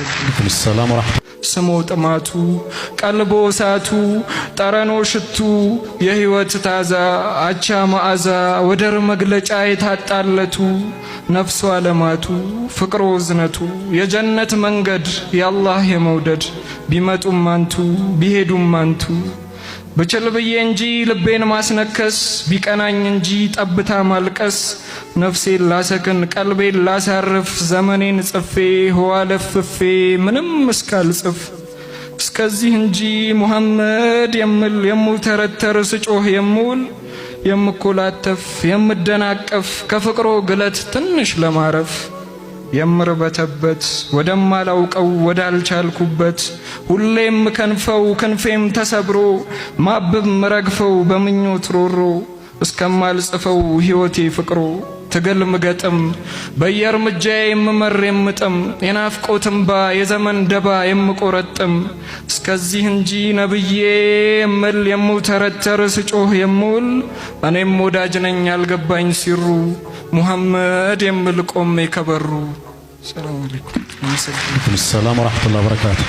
السلام ورحمة ስሙ ጥማቱ ቀልቦ ሳቱ ጠረኖ ሽቱ የህይወት ታዛ አቻ መዓዛ ወደር መግለጫ የታጣለቱ ነፍሱ አለማቱ ፍቅሩ ዝነቱ የጀነት መንገድ የአላህ የመውደድ ቢመጡም አንቱ ቢሄዱም አንቱ ብችል ብዬ እንጂ ልቤን ማስነከስ ቢቀናኝ እንጂ ጠብታ ማልቀስ ነፍሴን ላሰክን ቀልቤን ላሳርፍ ዘመኔን ጽፌ ህዋ ለፍፌ ምንም እስካልጽፍ እስከዚህ እንጂ ሙሐመድ የምል የሙተረተር ስጮህ የምውል የምኮላተፍ የምደናቀፍ ከፍቅሮ ግለት ትንሽ ለማረፍ የምርበተበት ወደማላውቀው ወዳልቻልኩበት ሁሌም ከንፈው ክንፌም ተሰብሮ ማብብ ምረግፈው በምኞት ሮሮ እስከማልጽፈው ሕይወቴ ፍቅሮ ትግል ምገጥም በየእርምጃዬ የምመር የምጥም የናፍቆት እንባ የዘመን ደባ የምቆረጥም እስከዚህ እንጂ ነብዬ የምል የምውተረተር ስጮህ የምውል እኔም ወዳጅ ነኝ ያልገባኝ ሲሩ ሙሐመድ የምል ቆሜ ከበሩ። ሰላም አለይኩም። السلام ورحمة الله وبركاته.